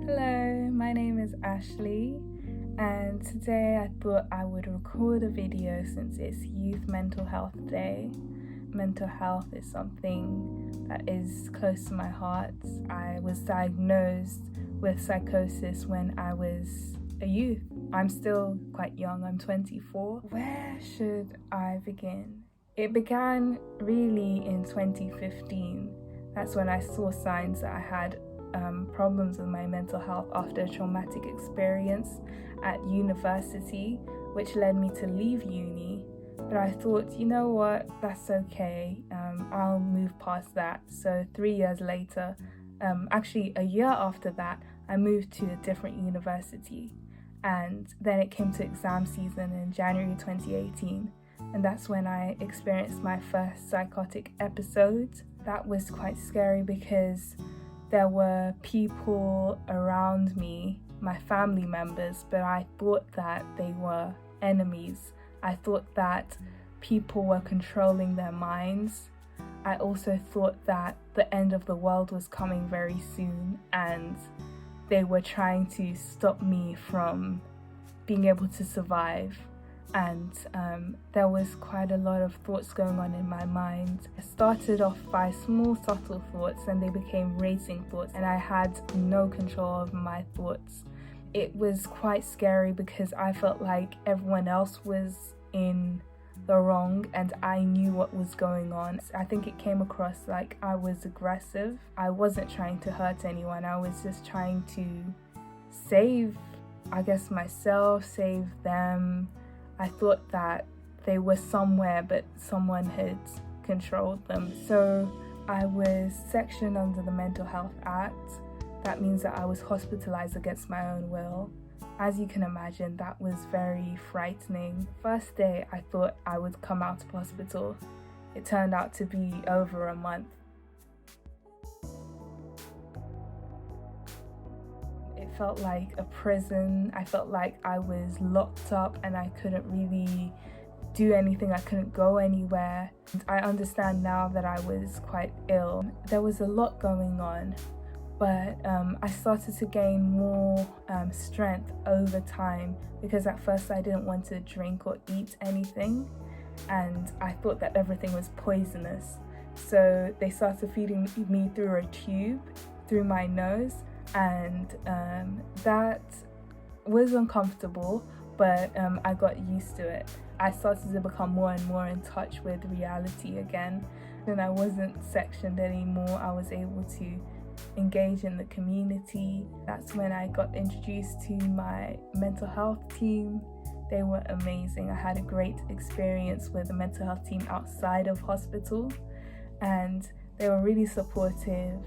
Hello, my name is Ashley, and today I thought I would record a video since it's Youth Mental Health Day. Mental health is something that is close to my heart. I was diagnosed with psychosis when I was a youth. I'm still quite young, I'm 24. Where should I begin? It began really in 2015. That's when I saw signs that I had problems with my mental health after a traumatic experience at university, which led me to leave uni. But I thought, you know what, that's okay, I'll move past that. So 3 years later, actually a year after that, I moved to a different university. And then it came to exam season in January 2018. And that's when I experienced my first psychotic episode. That was quite scary because there were people around me, my family members, but I thought that they were enemies. I thought that people were controlling their minds. I also thought that the end of the world was coming very soon and they were trying to stop me from being able to survive. And there was quite a lot of thoughts going on in my mind. I started off by small subtle thoughts and they became racing thoughts, and I had no control over my thoughts. It was quite scary because I felt like everyone else was in the wrong and I knew what was going on. I think it came across like I was aggressive. I wasn't trying to hurt anyone. I was just trying to save, I guess, myself, save them. I thought that they were somewhere, but someone had controlled them. So I was sectioned under the Mental Health Act. That means that I was hospitalized against my own will. As you can imagine, that was very frightening. First day, I thought I would come out of hospital. It turned out to be over a month. It felt like a prison. I felt like I was locked up and I couldn't really do anything. I couldn't go anywhere. And I understand now that I was quite ill. There was a lot going on, but I started to gain more strength over time because at first I didn't want to drink or eat anything and I thought that everything was poisonous. So they started feeding me through a tube, through my nose, and that was uncomfortable, but I got used to it. I started to become more and more in touch with reality again. Then I wasn't sectioned anymore. I was able to engage in the community. That's when I got introduced to my mental health team. They were amazing. I had a great experience with the mental health team outside of hospital and they were really supportive.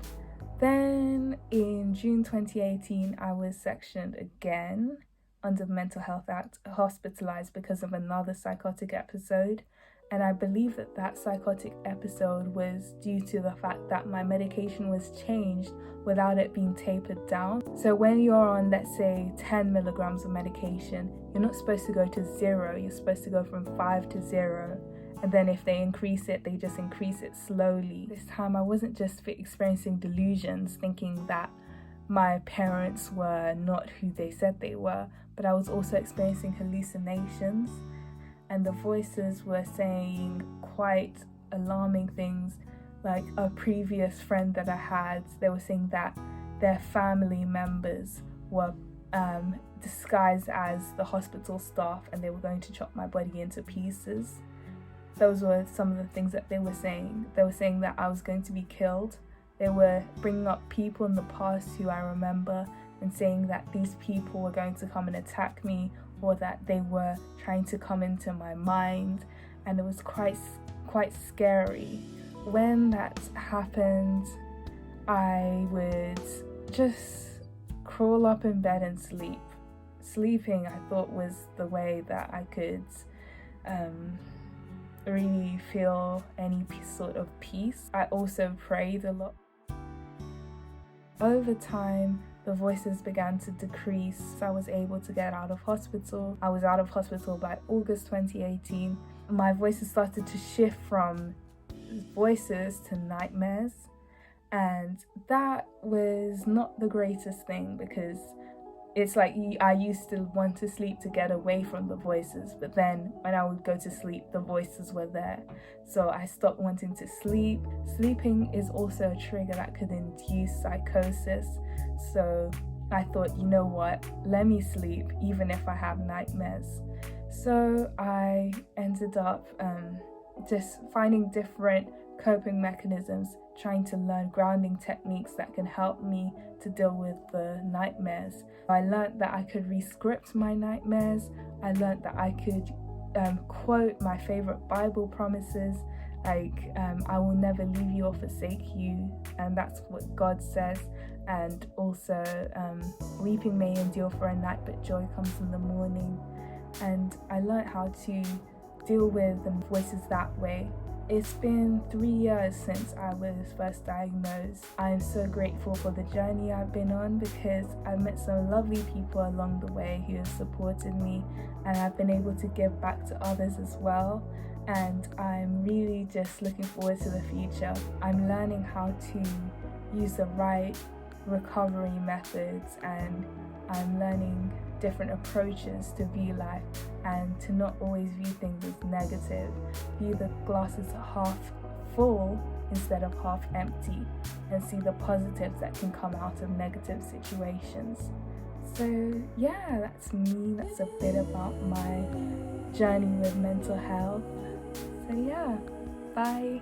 Then in June 2018, I was sectioned again under the Mental Health Act, hospitalized because of another psychotic episode. And I believe that that psychotic episode was due to the fact that my medication was changed without it being tapered down. So when you're on, let's say, 10 milligrams of medication, you're not supposed to go to 0. You're supposed to go from 5 to 0. And then if they increase it, they just increase it slowly. This time I wasn't just experiencing delusions, thinking that my parents were not who they said they were, but I was also experiencing hallucinations. And the voices were saying quite alarming things. Like a previous friend that I had, they were saying that their family members were disguised as the hospital staff and they were going to chop my body into pieces. Those were some of the things that they were saying. They were saying that I was going to be killed. They were bringing up people in the past who I remember and saying that these people were going to come and attack me, or that they were trying to come into my mind, and it was quite scary. When that happened, I would just crawl up in bed and sleep. Sleeping, I thought, was the way that I could really feel any sort of peace. I also prayed a lot. Over time, the voices began to decrease. I was able to get out of hospital. I was out of hospital by August 2018. My voices started to shift from voices to nightmares, and that was not the greatest thing, because it's like I used to want to sleep to get away from the voices, but then when I would go to sleep, the voices were there. So I stopped wanting to sleep. Sleeping is also a trigger that could induce psychosis. So I thought, you know what, let me sleep even if I have nightmares. So I ended up just finding different coping mechanisms, trying to learn grounding techniques that can help me to deal with the nightmares. I learned that I could re-script my nightmares. I learned that I could quote my favorite Bible promises, like I will never leave you or forsake you, and that's what God says. And also weeping may endure for a night, but joy comes in the morning. And I learned how to deal with voices that way. It's been 3 years since I was first diagnosed. I'm so grateful for the journey I've been on, because I've met some lovely people along the way who have supported me, and I've been able to give back to others as well. And I'm really just looking forward to the future. I'm learning how to use the right recovery methods, and I'm learning different approaches to view life, and to not always view things as negative. View the glass as half full instead of half empty, and see the positives that can come out of negative situations. So yeah, that's me. That's a bit about my journey with mental health. So yeah, bye.